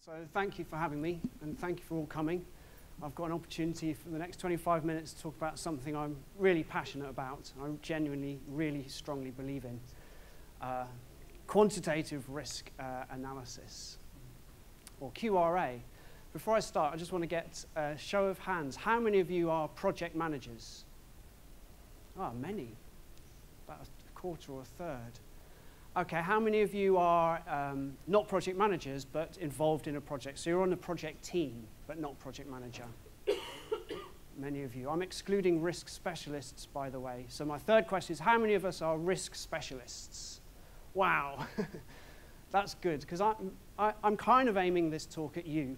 So thank you for having me, and thank you for all coming. I've got an opportunity for the next 25 minutes to talk about something I'm really passionate about, I genuinely, really strongly believe in. Quantitative risk analysis, or QRA. Before I start, I just want to get a show of hands. How many of you are project managers? Oh, many. About a quarter or a third. Okay, how many of you are not project managers, but involved in a project? So you're on the project team, but not project manager. Many of you. I'm excluding risk specialists, by the way. So my third question is, how many of us are risk specialists? Wow, that's good, because I'm kind of aiming this talk at you.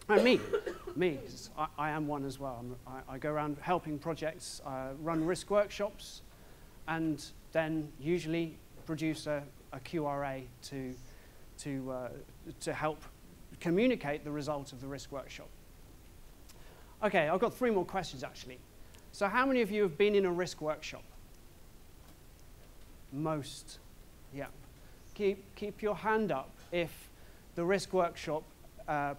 And me, 'cause I am one as well. I go around helping projects, run risk workshops, and then usually produce a QRA to help communicate the result of the risk workshop. Okay, I've got 3 more questions actually. So how many of you have been in a risk workshop? Most, yeah. Keep your hand up if the risk workshop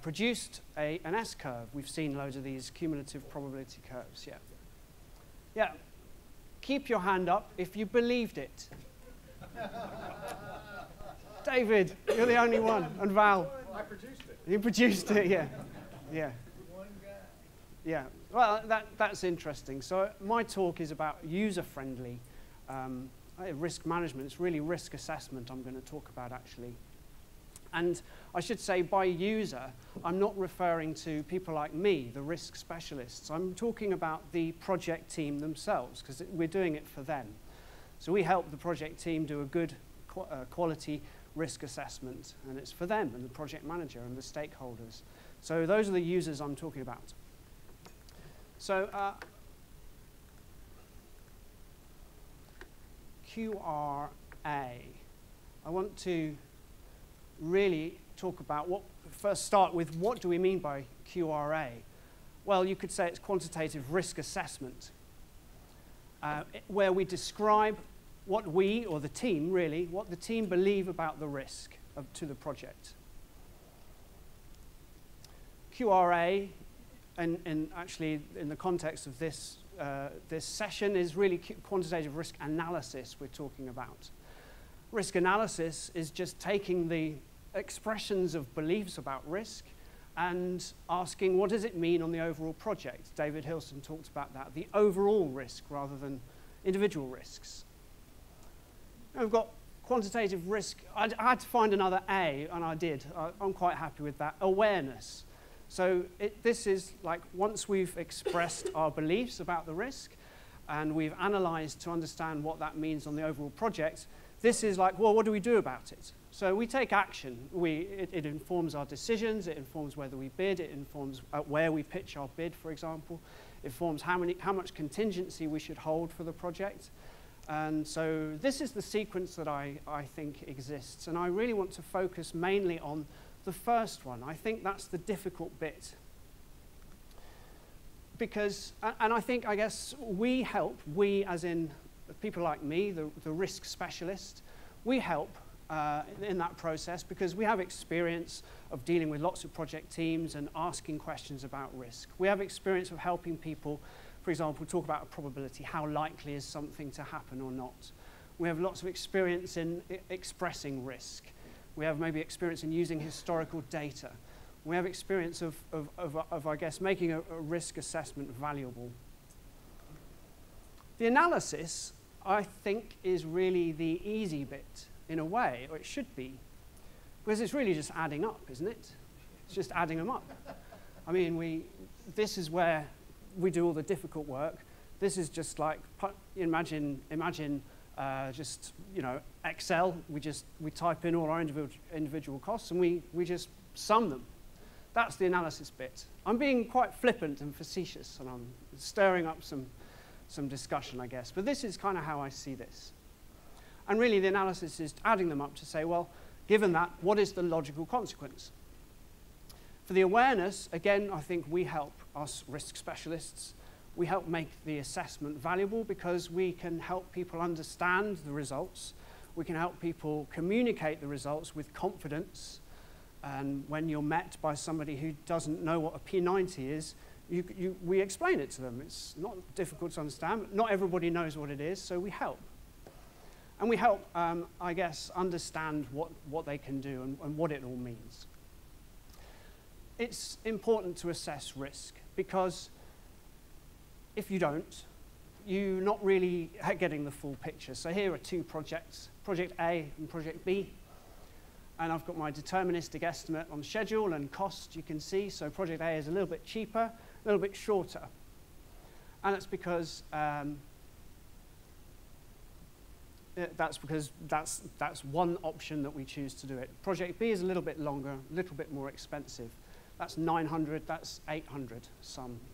produced an S-curve. We've seen loads of these cumulative probability curves, yeah. Yeah, keep your hand up if you believed it. David, you're the only one, and Val. I produced it. You produced it, yeah. Yeah. One guy. Yeah, well, that's interesting. So my talk is about user-friendly risk management. It's really risk assessment I'm going to talk about, actually. And I should say, by user, I'm not referring to people like me, the risk specialists. I'm talking about the project team themselves, because we're doing it for them. So we help the project team do a good quality risk assessment, and it's for them and the project manager and the stakeholders. So those are the users I'm talking about. So QRA. I want to really talk about first start with what do we mean by QRA? Well, you could say it's quantitative risk assessment, where we describe what we, or the team really, what the team believe about the risk to the project. QRA, and actually in the context of this session, is really quantitative risk analysis we're talking about. Risk analysis is just taking the expressions of beliefs about risk and asking what does it mean on the overall project. David Hilson talked about that, the overall risk rather than individual risks. Now we've got quantitative risk. I had to find another A, and I did. I'm quite happy with that. Awareness. So this is like once we've expressed our beliefs about the risk and we've analyzed to understand what that means on the overall project, this is like, well, what do we do about it? So we take action. It informs our decisions. It informs whether we bid. It informs where we pitch our bid, for example. It informs how much contingency we should hold for the project. And so this is the sequence that I think exists. And I really want to focus mainly on the first one. I think that's the difficult bit. Because, and I guess we as in people like me, the risk specialist, we help in that process because we have experience of dealing with lots of project teams and asking questions about risk. We have experience of helping people, for example, talk about a probability, how likely is something to happen or not. We have lots of experience in expressing risk. We have maybe experience in using historical data. We have experience of I guess, making a risk assessment valuable. The analysis, I think, is really the easy bit in a way, or it should be, because it's really just adding up, isn't it? It's just adding them up. I mean, this is where we do all the difficult work. This is just like, imagine just, you know, Excel. We type in all our individual costs and we just sum them. That's the analysis bit. I'm being quite flippant and facetious, and I'm stirring up some discussion, I guess. But this is kind of how I see this. And really the analysis is adding them up to say, well, given that, what is the logical consequence? For the awareness, again, I think we help us risk specialists. We help make the assessment valuable because we can help people understand the results. We can help people communicate the results with confidence And when you're met by somebody who doesn't know what a P90 is, we explain it to them. It's not difficult to understand. Not everybody knows what it is, so we help. And we help, I guess, understand what they can do and what it all means. It's important to assess risk, because if you don't, you're not really getting the full picture. So here are two projects, Project A and Project B. And I've got my deterministic estimate on schedule and cost, you can see. So Project A is a little bit cheaper, a little bit shorter. And it's because that's one option that we choose to do it. Project B is a little bit longer, a little bit more expensive. That's 900, that's 800,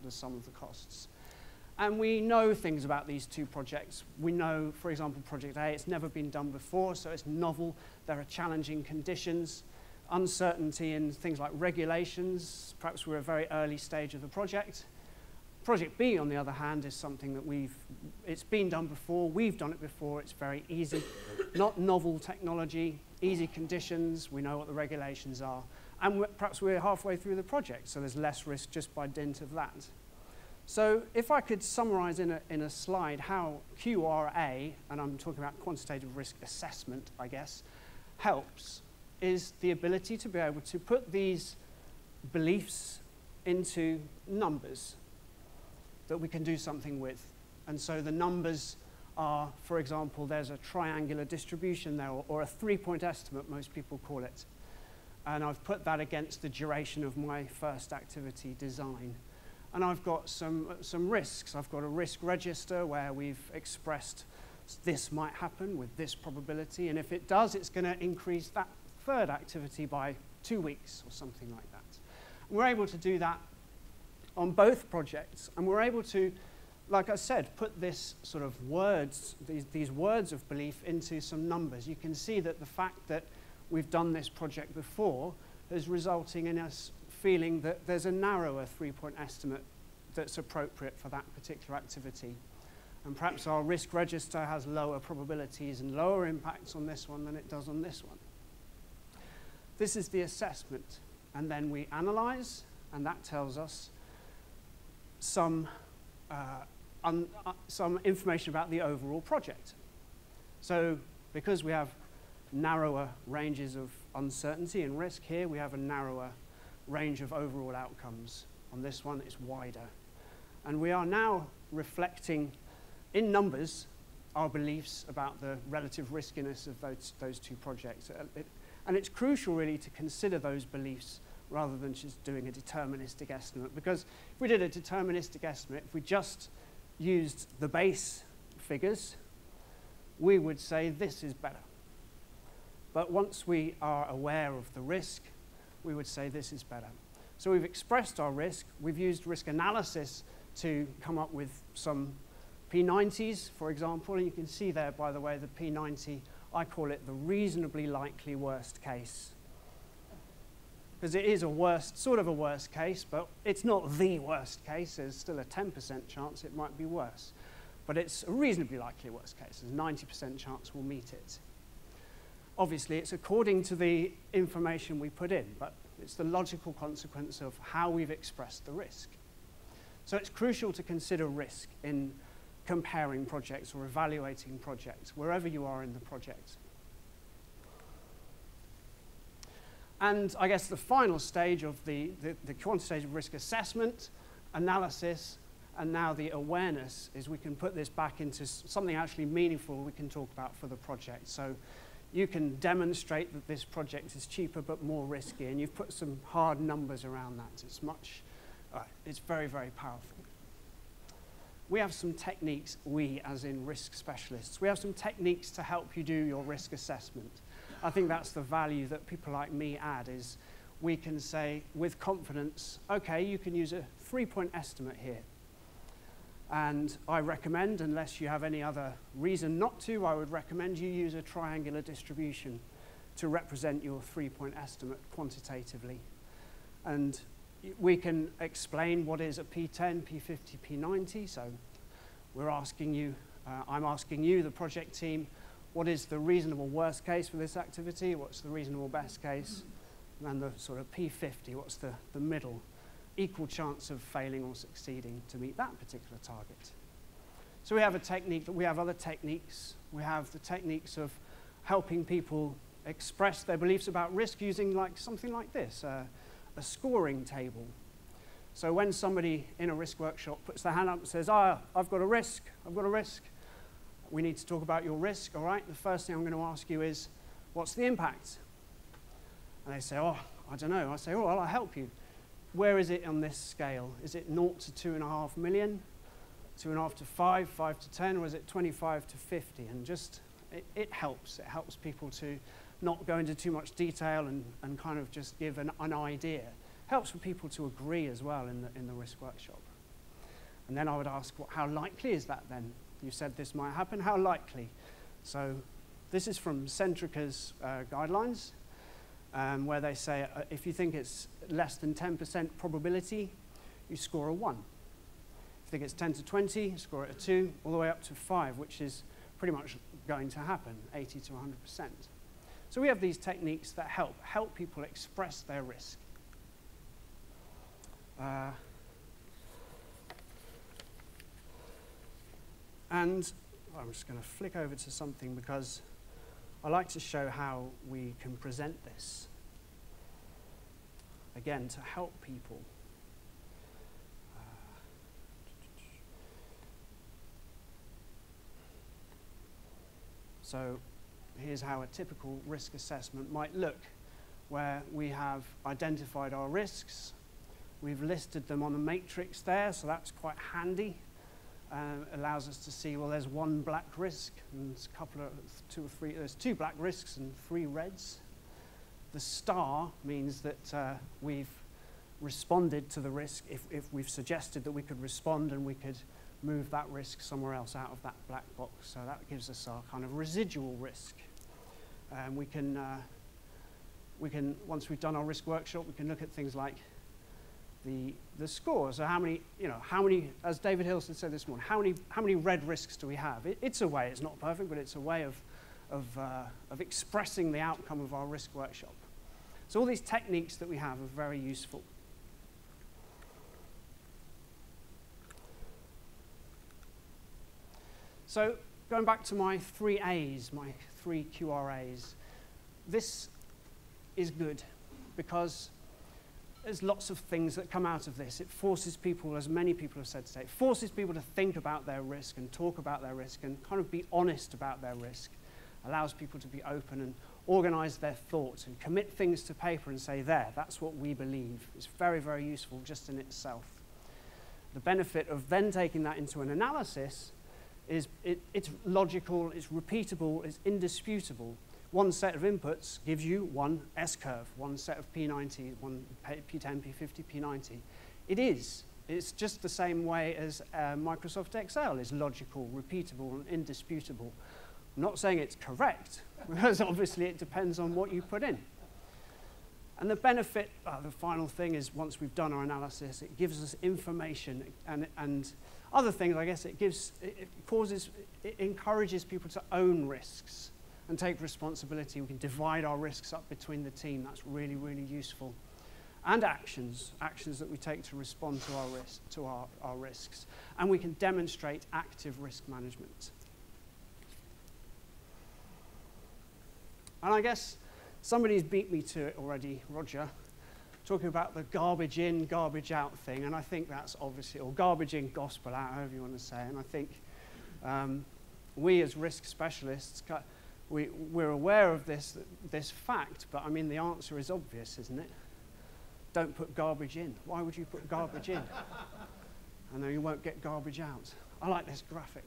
the sum of the costs. And we know things about these two projects. We know, for example, Project A, it's never been done before, so it's novel. There are challenging conditions, uncertainty in things like regulations. Perhaps we're at a very early stage of the project. Project B, on the other hand, is something that it's been done before, we've done it before, it's very easy. Not novel technology, easy conditions, we know what the regulations are. And perhaps we're halfway through the project, so there's less risk just by dint of that. So if I could summarize in a slide how QRA, and I'm talking about quantitative risk assessment, I guess, helps, is the ability to be able to put these beliefs into numbers that we can do something with. And so the numbers are, for example, there's a triangular distribution there, or a three-point estimate, most people call it. And I've put that against the duration of my first activity design. And I've got some risks. I've got a risk register where we've expressed this might happen with this probability, and if it does, it's going to increase that third activity by 2 weeks or something like that. And we're able to do that on both projects, and we're able to, like I said, put this sort of words, these words of belief into some numbers. You can see that the fact that we've done this project before is resulting in us feeling that there's a narrower three-point estimate that's appropriate for that particular activity. And perhaps our risk register has lower probabilities and lower impacts on this one than it does on this one. This is the assessment. And then we analyze, and that tells us some information about the overall project. So because we have narrower ranges of uncertainty and risk here, we have a narrower range of overall outcomes. On this one, it's wider. And we are now reflecting in numbers our beliefs about the relative riskiness of those two projects. And it's crucial, really, to consider those beliefs rather than just doing a deterministic estimate. Because if we did a deterministic estimate, if we just used the base figures, we would say this is better. But once we are aware of the risk, we would say this is better. So we've expressed our risk. We've used risk analysis to come up with some P90s, for example. And you can see there, by the way, the P90, I call it the reasonably likely worst case. Because it is sort of a worst case, but it's not the worst case. There's still a 10% chance it might be worse. But it's a reasonably likely worst case. There's a 90% chance we'll meet it. Obviously, it's according to the information we put in, but it's the logical consequence of how we've expressed the risk. So it's crucial to consider risk in comparing projects or evaluating projects, wherever you are in the project. And I guess the final stage of the quantitative risk assessment, analysis, and now the awareness is we can put this back into something actually meaningful we can talk about for the project. So you can demonstrate that this project is cheaper but more risky, and you've put some hard numbers around that. It's very, very powerful. We have some techniques, we as in risk specialists, we have some techniques to help you do your risk assessment. I think that's the value that people like me add, is we can say with confidence, okay, you can use a three-point estimate here. And I recommend, unless you have any other reason not to, I would recommend you use a triangular distribution to represent your three-point estimate quantitatively. And we can explain what is a P10, P50, P90. So we're asking you, I'm asking you, the project team, what is the reasonable worst case for this activity? What's the reasonable best case? and the sort of P50, what's the middle, equal chance of failing or succeeding to meet that particular target. So we have a technique, but we have other techniques. We have the techniques of helping people express their beliefs about risk using something like this, a scoring table. So when somebody in a risk workshop puts their hand up and says, I've got a risk, we need to talk about your risk, all right? The first thing I'm going to ask you is, what's the impact? And they say, oh, I don't know. I say, oh, well, I'll help you. Where is it on this scale? Is it 0 to 2.5 million, 2.5 to 5, 5 to 10, or is it 25 to 50? And just, it helps. It helps people to not go into too much detail and kind of just give an idea. Helps for people to agree as well in the risk workshop. And then I would ask, how likely is that then? You said this might happen. How likely? So this is from Centrica's guidelines, where they say if you think it's less than 10% probability, you score a 1. If you think it's 10 to 20, you score it a 2, all the way up to 5, which is pretty much going to happen, 80 to 100%. So we have these techniques that help people express their risk. And I'm just going to flick over to something because I like to show how we can present this, again, to help people. So here's how a typical risk assessment might look, where we have identified our risks. We've listed them on a matrix there, so that's quite handy. Allows us to see, well, there's one black risk, and there's a couple of there's 2 black risks and 3 reds. The star means that we've responded to the risk if we've suggested that we could respond and we could move that risk somewhere else out of that black box. So that gives us our kind of residual risk. We can, once we've done our risk workshop, we can look at things like the score. So how many, as David Hilson said this morning, how many red risks do we have? It's a way, it's not perfect, but it's a way of expressing the outcome of our risk workshop. So all these techniques that we have are very useful. So going back to my 3 A's, my 3 QRAs, this is good because there's lots of things that come out of this. It forces people, as many people have said today, it forces people to think about their risk and talk about their risk and kind of be honest about their risk. Allows people to be open and organize their thoughts and commit things to paper and say, that's what we believe. It's very, very useful just in itself. The benefit of then taking that into an analysis is it's logical, it's repeatable, it's indisputable. One set of inputs gives you one S-curve, one set of P90, one P10, P50, P90. It's just the same way as Microsoft Excel is logical, repeatable, and indisputable. I'm not saying it's correct, because obviously it depends on what you put in. And the benefit, the final thing is once we've done our analysis, it gives us information and other things, I guess it encourages people to own risks and take responsibility. We can divide our risks up between the team. That's really, really useful. And actions that we take to respond to our risks. And we can demonstrate active risk management. And I guess somebody's beat me to it already, Roger, talking about the garbage in, garbage out thing. And I think that's obviously, or garbage in, gospel out, however you want to say. And I think we as risk specialists, we're aware of this fact, but I mean, the answer is obvious, isn't it? Don't put garbage in. Why would you put garbage in? And then you won't get garbage out. I like this graphic.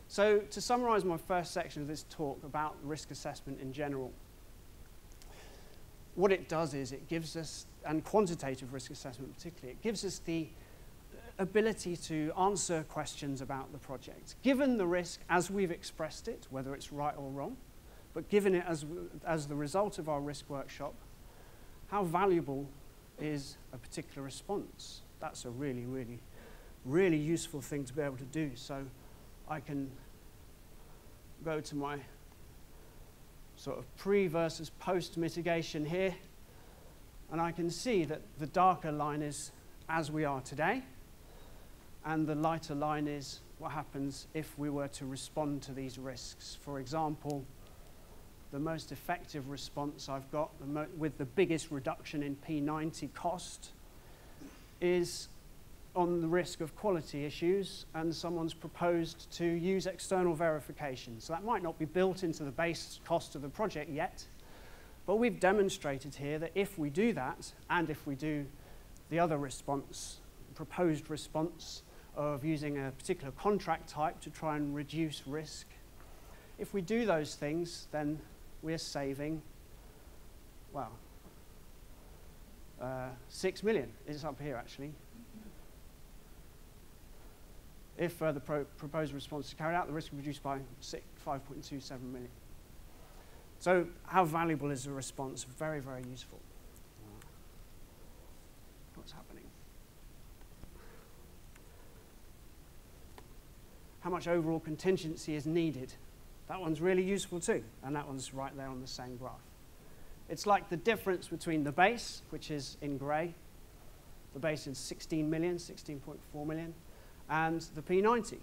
So to summarize my first section of this talk about risk assessment in general, what it does is it gives us, and quantitative risk assessment particularly, it gives us the ability to answer questions about the project. Given the risk as we've expressed it, whether it's right or wrong, but given it as the result of our risk workshop, how valuable is a particular response? That's a really, really, really useful thing to be able to do. So I can go to my sort of pre versus post mitigation here. And I can see that the darker line is as we are today, and the lighter line is what happens if we were to respond to these risks. For example, the most effective response I've got with the biggest reduction in P90 cost is on the risk of quality issues, and someone's proposed to use external verification. So that might not be built into the base cost of the project yet, but we've demonstrated here that if we do that, and if we do the other response, proposed response of using a particular contract type to try and reduce risk, if we do those things, then we're saving, well, 6 million. It's up here, actually. If the proposed response is carried out, the risk is reduced by 5.27 million. So how valuable is the response? Very, very useful. What's happening? How much overall contingency is needed? That one's really useful too, and that one's right there on the same graph. It's like the difference between the base, which is in gray, the base is 16 million, 16.4 million, and the P90.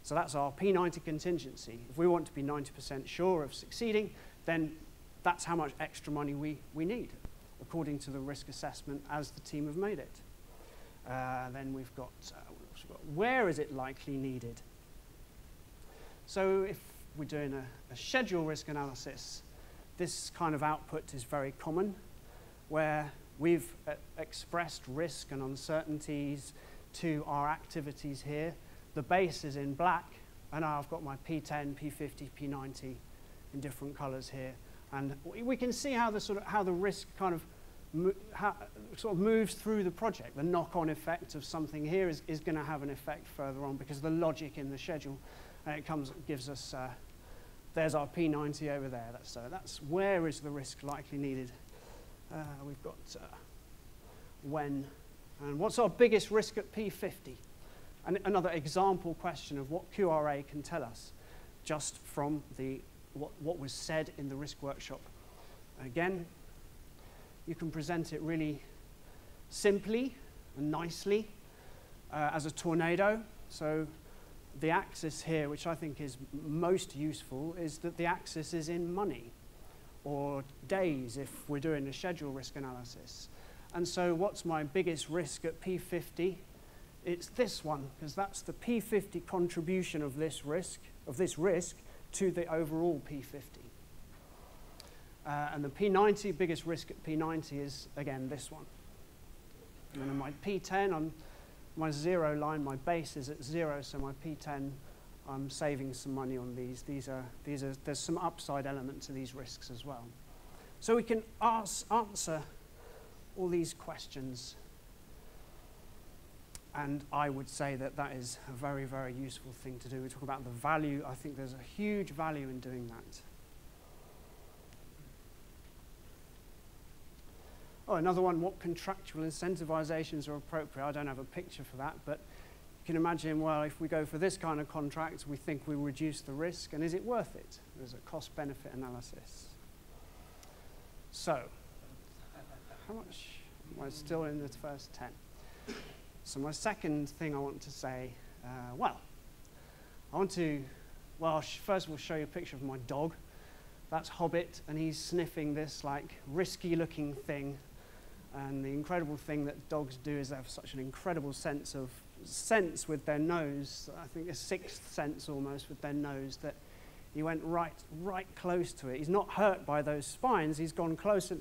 So that's our P90 contingency. If we want to be 90% sure of succeeding, then that's how much extra money we need, according to the risk assessment as the team have made it. Then we've got where is it likely needed? So if we're doing a schedule risk analysis, this kind of output is very common, where we've expressed risk and uncertainties to our activities here. The base is in black, and I've got my P10, P50, P90 in different colors here. And we can see how the risk kind of moves through the project. The knock-on effect of something here is going to have an effect further on, because the logic in the schedule, and it gives us, there's our P90 over there. That's where is the risk likely needed. We've got when, and what's our biggest risk at P50? And another example question of what QRA can tell us just from what was said in the risk workshop. Again, you can present it really simply and nicely as a tornado. So the axis here, which I think is most useful, is that the axis is in money, or days if we're doing a schedule risk analysis. And so what's my biggest risk at P50? It's this one, because that's the P50 contribution of this risk to the overall P50. And the P90, biggest risk at P90 is, again, this one. And then on my P10, on my zero line, my base is at 0, so my P10, I'm saving some money on these. There's some upside element to these risks as well. So we can answer all these questions. And I would say that that is a very, very useful thing to do. We talk about the value. I think there's a huge value in doing that. Oh, another one, what contractual incentivizations are appropriate? I don't have a picture for that, but you can imagine, well, if we go for this kind of contract, we think we reduce the risk, and is it worth it? There's a cost-benefit analysis. So, how much am I still in the first 10? So my second thing I want to say, first of all show you a picture of my dog. That's Hobbit, and he's sniffing this like risky-looking thing. And the incredible thing that dogs do is they have such an incredible sense with their nose. I think a sixth sense almost with their nose, that he went right close to it. He's not hurt by those spines. He's gone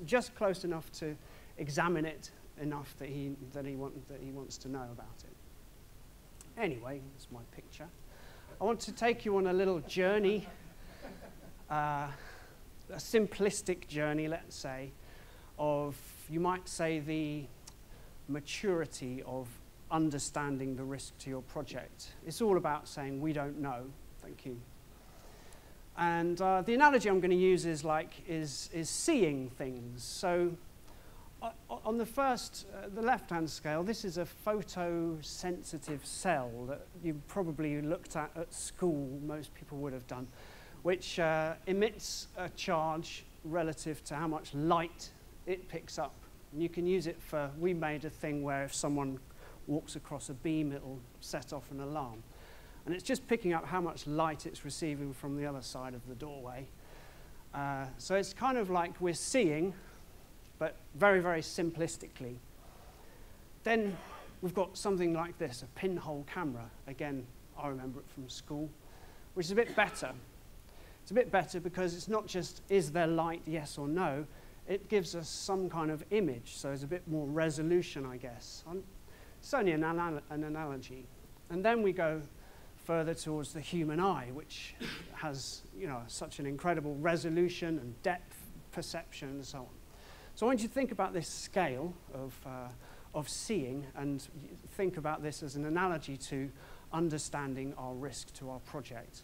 just close enough to examine it enough that he wants to know about it. Anyway, that's my picture. I want to take you on a little journey, a simplistic journey, let's say, of, you might say, the maturity of understanding the risk to your project. It's all about saying, we don't know, thank you. And the analogy I'm going to use is seeing things. So on the the left-hand scale, this is a photosensitive cell that you probably looked at school, most people would have done, which emits a charge relative to how much light it picks up. And you can use it for, we made a thing where if someone walks across a beam, it'll set off an alarm. And it's just picking up how much light it's receiving from the other side of the doorway. So it's kind of like we're seeing, but very, very simplistically. Then we've got something like this, a pinhole camera. Again, I remember it from school, which is a bit better. It's a bit better because it's not just, is there light, yes or no? It gives us some kind of image, so there's a bit more resolution, I guess. It's only an analogy. And then we go further towards the human eye, which has, you know, such an incredible resolution and depth perception and so on. So I want you to think about this scale of seeing and think about this as an analogy to understanding our risk to our project.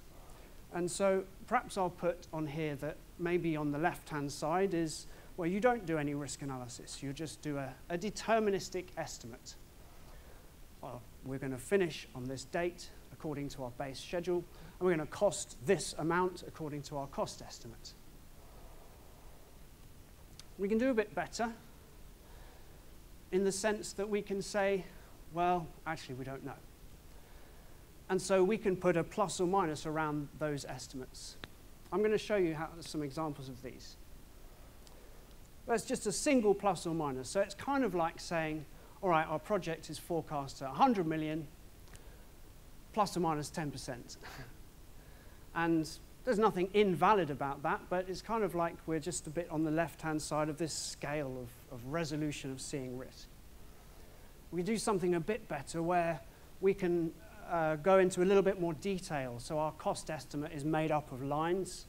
And so perhaps I'll put on here that maybe on the left-hand side is where you don't do any risk analysis. You just do a deterministic estimate. Well, we're going to finish on this date according to our base schedule, and we're going to cost this amount according to our cost estimate. We can do a bit better in the sense that we can say, well, actually, we don't know. And so we can put a plus or minus around those estimates. I'm going to show you some examples of these. That's just a single plus or minus. So it's kind of like saying, all right, our project is forecast at 100 million, plus or minus 10%. And there's nothing invalid about that, but it's kind of like we're just a bit on the left-hand side of this scale of resolution of seeing risk. We do something a bit better where we can go into a little bit more detail. So our cost estimate is made up of lines,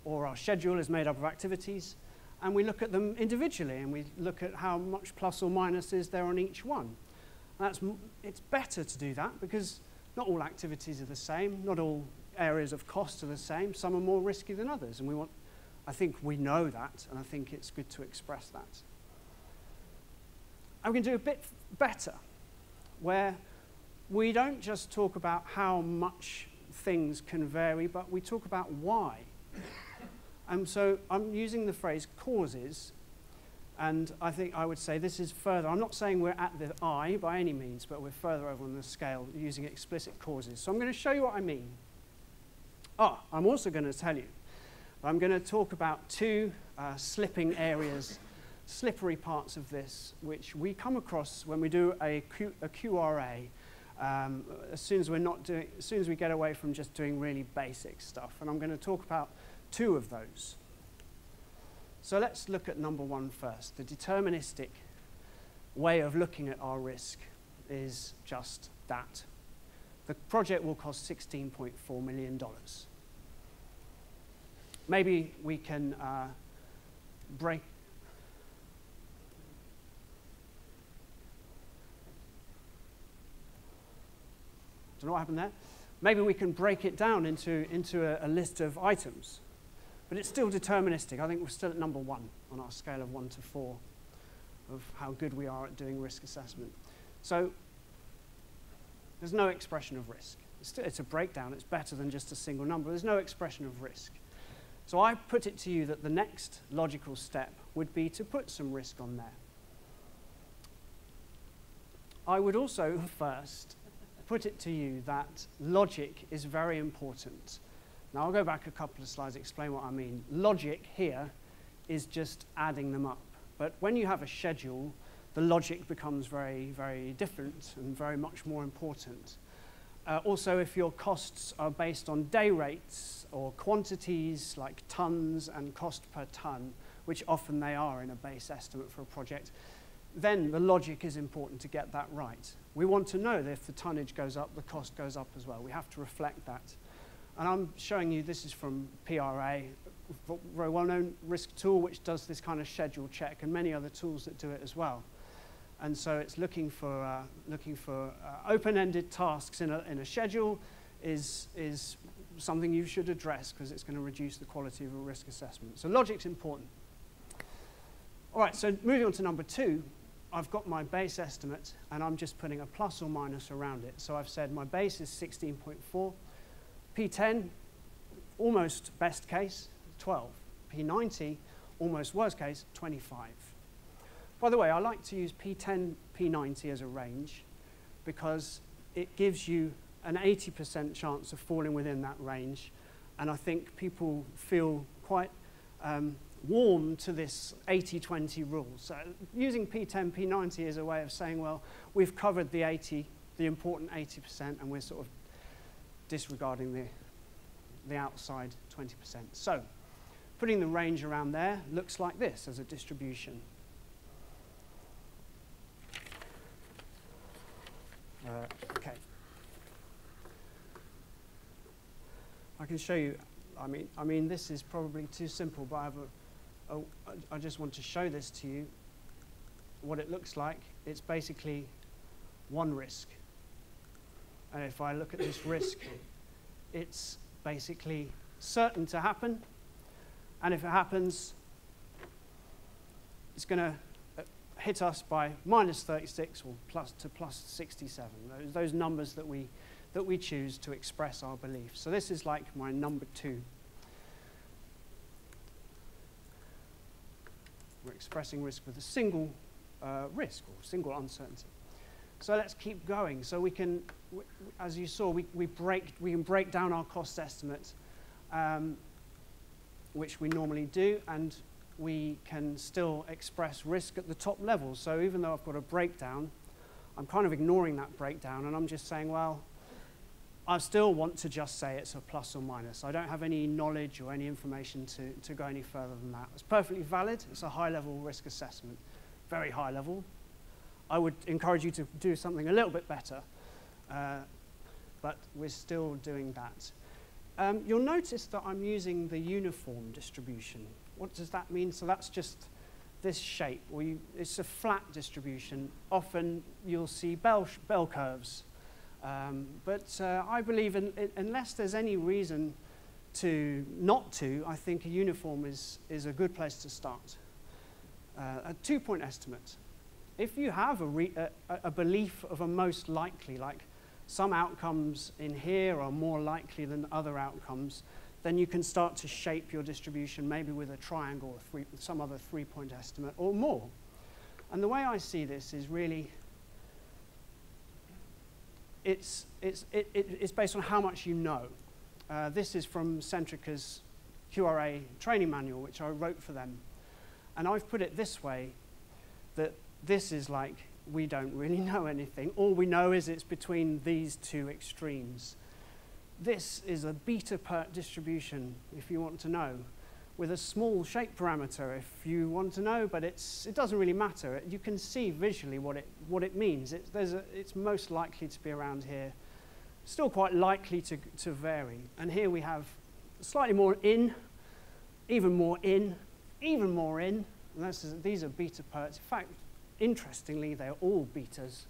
or our schedule is made up of activities, and we look at them individually, and we look at how much plus or minus is there on each one. It's better to do that because not all activities are the same, not all areas of cost are the same. Some are more risky than others, and I think we know that, and I think it's good to express that. And we can do a bit better, where we don't just talk about how much things can vary, but we talk about why. And so I'm using the phrase causes, and I think I would say this is further. I'm not saying we're at the I by any means, but we're further over on the scale using explicit causes. So I'm going to show you what I mean. I'm also going to tell you, I'm going to talk about two slipping areas, slippery parts of this, which we come across when we do a QRA, as soon as we get away from just doing really basic stuff. And I'm going to talk about two of those. So let's look at number one first. The deterministic way of looking at our risk is just that. The project will cost $16.4 million. Maybe we can break. Don't know what happened there. Maybe we can break it down into a list of items. But it's still deterministic. I think we're still at number one on our scale of 1 to 4 of how good we are at doing risk assessment. So there's no expression of risk. It's a breakdown. It's better than just a single number. There's no expression of risk. So I put it to you that the next logical step would be to put some risk on there. I would also first put it to you that logic is very important. Now, I'll go back a couple of slides, explain what I mean. Logic here is just adding them up. But when you have a schedule, the logic becomes very, very different and very much more important. Also, if your costs are based on day rates or quantities like tons and cost per ton, which often they are in a base estimate for a project, then the logic is important to get that right. We want to know that if the tonnage goes up, the cost goes up as well. We have to reflect that. And I'm showing you, this is from PRA, a very well-known risk tool which does this kind of schedule check, and many other tools that do it as well. And so it's looking for open-ended tasks in a schedule is something you should address because it's going to reduce the quality of a risk assessment. So logic's important. All right, so moving on to number 2, I've got my base estimate, and I'm just putting a plus or minus around it. So I've said my base is 16.4. P10, almost best case, 12. P90, almost worst case, 25. By the way, I like to use P10, P90 as a range because it gives you an 80% chance of falling within that range. And I think people feel quite warm to this 80-20 rule. So using P10, P90 is a way of saying, well, we've covered the important 80%, and we're sort of disregarding the outside 20%. So putting the range around there looks like this as a distribution. Okay. I can show you. I mean, this is probably too simple, but I just want to show this to you. What it looks like. It's basically one risk. And if I look at this risk, it's basically certain to happen. And if it happens, it's going to hit us by minus 36 or plus 67. Those numbers that we choose to express our belief. So this is like my number 2. We're expressing risk with a single risk or single uncertainty. So let's keep going. So we can, as you saw, we can break down our cost estimate, which we normally do, and we can still express risk at the top level. So even though I've got a breakdown, I'm kind of ignoring that breakdown, and I'm just saying, well, I still want to just say it's a plus or minus. I don't have any knowledge or any information to go any further than that. It's perfectly valid. It's a high-level risk assessment, very high level. I would encourage you to do something a little bit better, but we're still doing that. You'll notice that I'm using the uniform distribution. What does that mean? So that's just this shape. It's a flat distribution. Often you'll see bell curves. But I believe unless there's any reason to not to, I think a uniform is a good place to start. A 2-point estimate. If you have a belief of a most likely, like some outcomes in here are more likely than other outcomes, then you can start to shape your distribution maybe with a triangle or some other 3-point estimate or more. And the way I see this is really, it's based on how much you know. This is from Centrica's QRA training manual, which I wrote for them. And I've put it this way, that this is like we don't really know anything. All we know is it's between these two extremes. This is a beta PERT distribution, if you want to know, with a small shape parameter if you want to know, but it doesn't really matter. You can see visually what it means. It's most likely to be around here, still quite likely to vary. And here we have slightly more in, even more in, even more in. And these are beta PERTs. In fact, interestingly, they're all betas.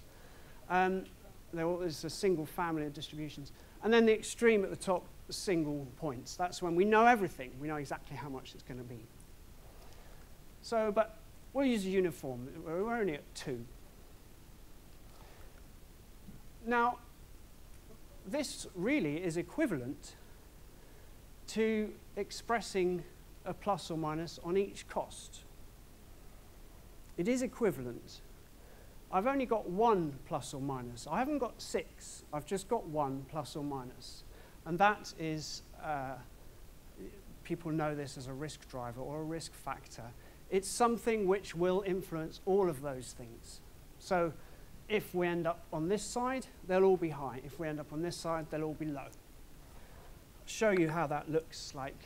There's a single family of distributions. And then the extreme at the top, single points. That's when we know everything. We know exactly how much it's going to be. So, but we'll use a uniform. We're only at 2. Now, this really is equivalent to expressing a plus or minus on each cost. It is equivalent. I've only got 1 plus or minus. I haven't got 6. I've just got 1 plus or minus. And that is, people know this as a risk driver or a risk factor. It's something which will influence all of those things. So if we end up on this side, they'll all be high. If we end up on this side, they'll all be low. I'll show you how that looks like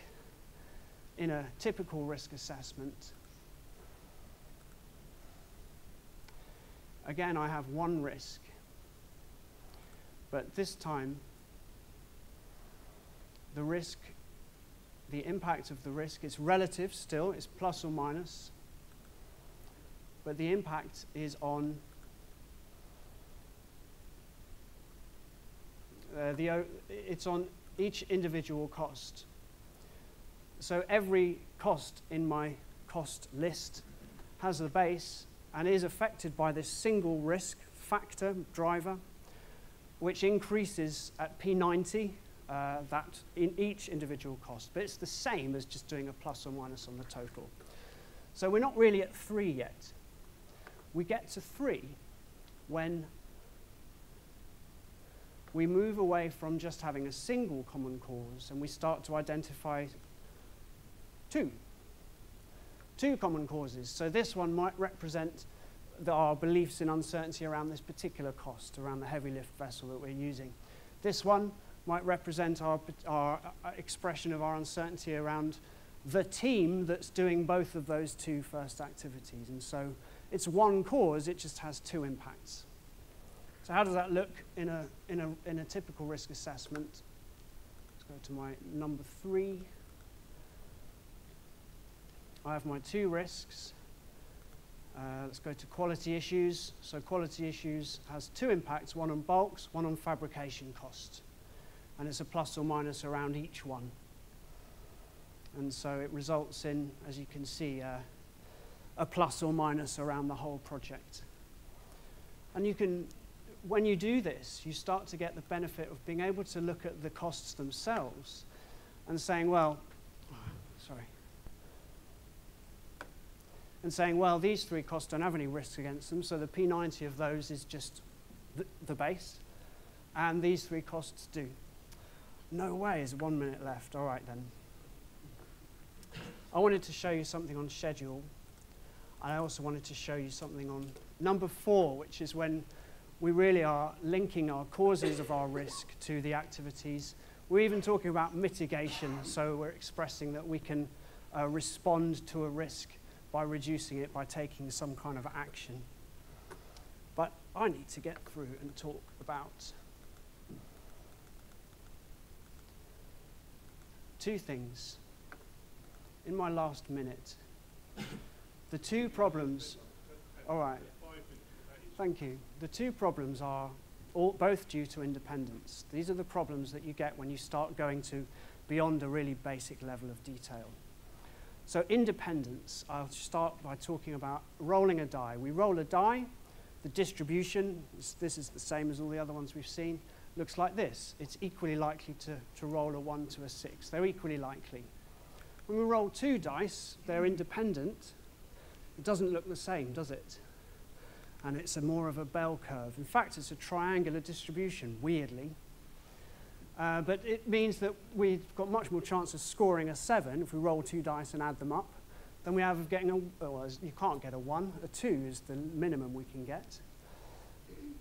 in a typical risk assessment. Again, I have 1 risk, but this time the impact of the risk is relative still, it's plus or minus, but the impact is on it's on each individual cost. So every cost in my cost list has a base and is affected by this single risk factor driver, which increases at P90 that in each individual cost. But it's the same as just doing a plus or minus on the total. So we're not really at 3 yet. We get to 3 when we move away from just having a single common cause and we start to identify two common causes. So this one might represent our beliefs in uncertainty around this particular cost, around the heavy lift vessel that we're using. This one might represent our expression of our uncertainty around the team that's doing both of those 2 first activities. And so it's one cause, it just has 2 impacts. So how does that look in a typical risk assessment? Let's go to my number 3. I have my 2 risks. Let's go to quality issues. So quality issues has 2 impacts, one on bulks, one on fabrication cost. And it's a plus or minus around each one. And so it results in, as you can see, a plus or minus around the whole project. And you can, when you do this, you start to get the benefit of being able to look at the costs themselves and saying, well, these 3 costs don't have any risks against them, so the P90 of those is just the base, and these 3 costs do. No way, there's 1 minute left. All right, then. I wanted to show you something on schedule, and I also wanted to show you something on number 4, which is when we really are linking our causes of our risk to the activities. We're even talking about mitigation, so we're expressing that we can respond to a risk by reducing it, by taking some kind of action. But I need to get through and talk about 2 things in my last minute. The 2 problems, all right, thank you. The 2 problems are both due to independence. These are the problems that you get when you start going to beyond a really basic level of detail. So independence, I'll start by talking about rolling a die. We roll a die, the distribution, this is the same as all the other ones we've seen, looks like this. It's equally likely to roll a 1 to a 6. They're equally likely. When we roll 2 dice, they're independent. It doesn't look the same, does it? And it's more of a bell curve. In fact, it's a triangular distribution, weirdly. But it means that we've got much more chance of scoring a 7 if we roll 2 dice and add them up than we have of getting well, you can't get a 1. A 2 is the minimum we can get.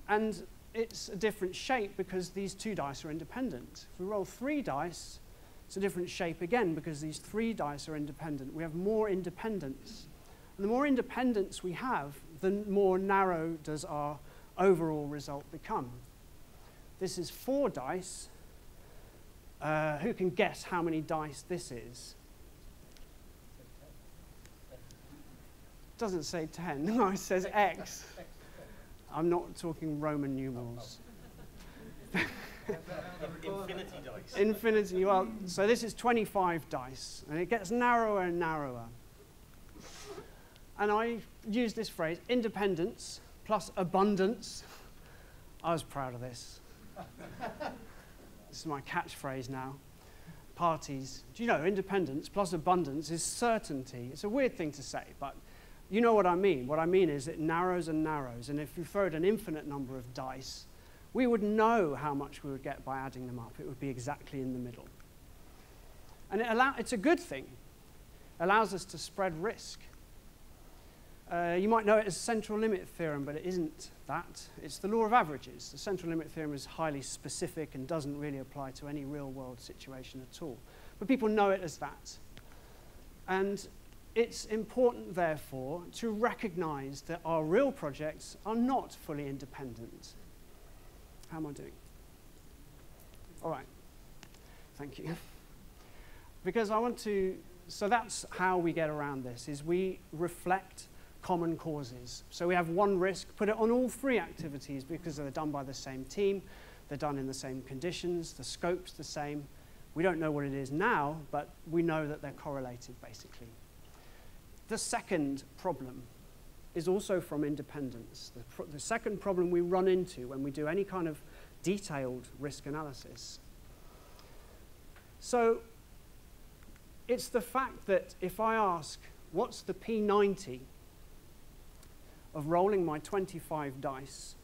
And it's a different shape because these 2 dice are independent. If we roll 3 dice, it's a different shape again because these 3 dice are independent. We have more independence. And the more independence we have, the more narrow does our overall result become. This is 4 dice. Who can guess how many dice this is? It doesn't say 10. No, it says X. I'm not talking Roman numerals. Infinity dice. Infinity, well, so this is 25 dice, and it gets narrower and narrower. And I use this phrase, independence plus abundance. I was proud of this. This is my catchphrase now. Parties, do you know, independence plus abundance is certainty. It's a weird thing to say, but you know what I mean. What I mean is it narrows and narrows, and if you throwed an infinite number of dice, we would know how much we would get by adding them up. It would be exactly in the middle. And it's a good thing. It allows us to spread risk. You might know it as central limit theorem, but it isn't that. It's the law of averages. The central limit theorem is highly specific and doesn't really apply to any real-world situation at all. But people know it as that. And it's important, therefore, to recognize that our real projects are not fully independent. How am I doing? All right. Thank you. Because I want to, so that's how we get around this, is we reflect common causes. So we have one risk, put it on all 3 activities because they're done by the same team, they're done in the same conditions, the scope's the same. We don't know what it is now, but we know that they're correlated, basically. The second problem is also from independence. The second problem we run into when we do any kind of detailed risk analysis So it's the fact that if I ask, what's the P90 of rolling my 25 dice,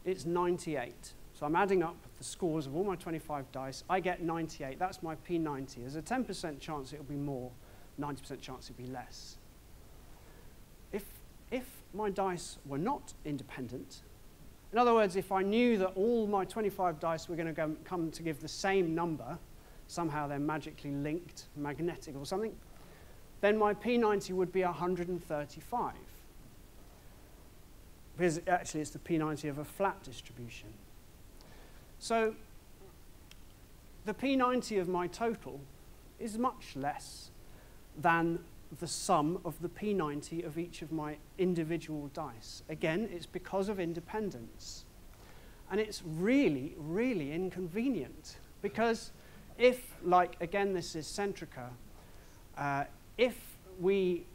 it's 98. So I'm adding up the scores of all my 25 dice. I get 98. That's my P90. There's a 10% chance it'll be more, 90% chance it'll be less. If my dice were not independent, in other words, if I knew that all my 25 dice were going to come to give the same number, somehow they're magically linked, magnetic or something, then my P90 would be 135. Because actually it's the P90 of a flat distribution. So the P90 of my total is much less than the sum of the P90 of each of my individual dice. Again, it's because of independence. And it's really, really inconvenient. Because if, like, again, this is Centrica, if we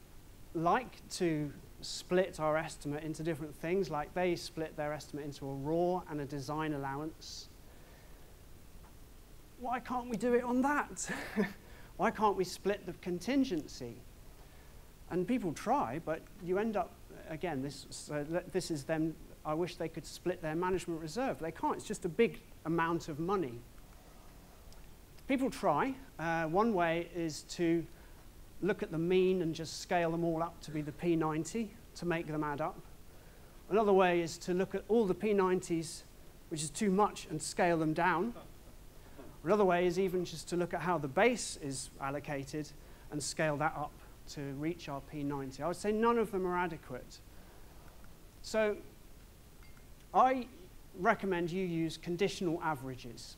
like to split our estimate into different things, like they split their estimate into a raw and a design allowance, why can't we do it on that? Why can't we split the contingency? And people try, but you end up, again, this is them, I wish they could split their management reserve. They can't, it's just a big amount of money. People try. One way is to look at the mean and just scale them all up to be the P90 to make them add up. Another way is to look at all the P90s, which is too much, and scale them down. Another way is even just to look at how the base is allocated and scale that up to reach our P90. I would say none of them are adequate. So I recommend you use conditional averages.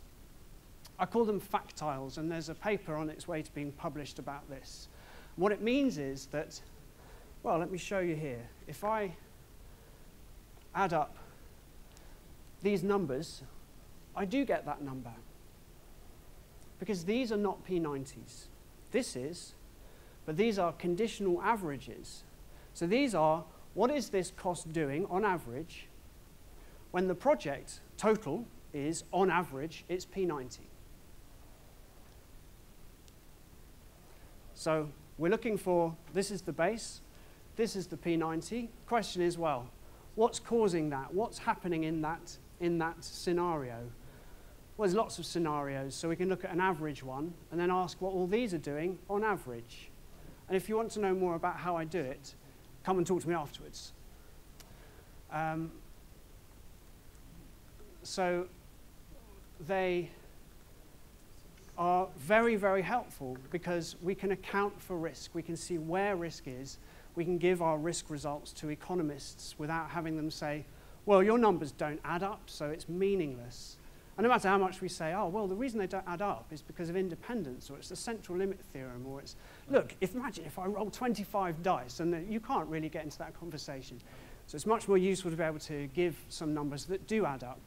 I call them factiles, and there's a paper on its way to being published about this. What it means is that, well, let me show you here. If I add up these numbers, I do get that number. Because these are not P90s. This is, but these are conditional averages. So these are, what is this cost doing on average when the project total is, on average, it's P90. So we're looking for, this is the base, this is the P90. Question is, well, what's causing that? What's happening in that scenario? Well, there's lots of scenarios, so we can look at an average one and then ask what all these are doing on average. And if you want to know more about how I do it, come and talk to me afterwards. So they are very, very helpful because we can account for risk. We can see where risk is. We can give our risk results to economists without having them say, well, your numbers don't add up, so it's meaningless. And no matter how much we say, oh, well, the reason they don't add up is because of independence, or it's the central limit theorem, or it's, look, imagine if I roll 25 dice, and you can't really get into that conversation. So it's much more useful to be able to give some numbers that do add up.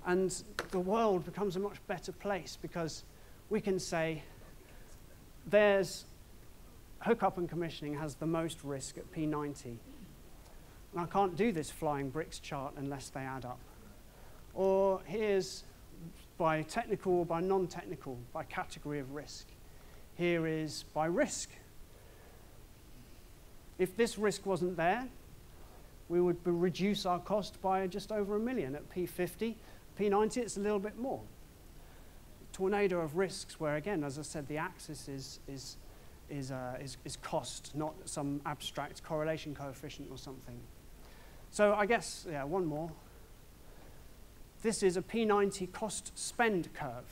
And the world becomes a much better place because we can say, there's hookup and commissioning has the most risk at P90. And I can't do this flying bricks chart unless they add up. Or here's by technical or by non-technical, by category of risk. Here is by risk. If this risk wasn't there, we would reduce our cost by just over $1 million. At P50, P90, it's a little bit more. Tornado of risks, where again, as I said, the axis is cost, not some abstract correlation coefficient or something. So I guess, yeah, one more. This is a P90 cost-spend curve.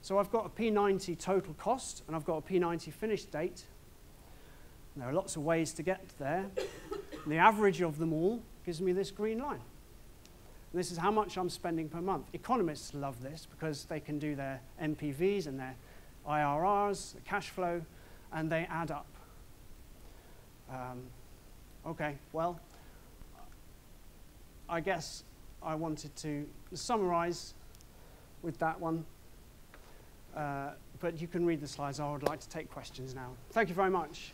So I've got a P90 total cost, and I've got a P90 finish date. And there are lots of ways to get there. And the average of them all gives me this green line. And this is how much I'm spending per month. Economists love this because they can do their NPVs and their IRRs, the cash flow, and they add up. Okay, well, I guess I wanted to summarize with that one, but you can read the slides. I would like to take questions now. Thank you very much.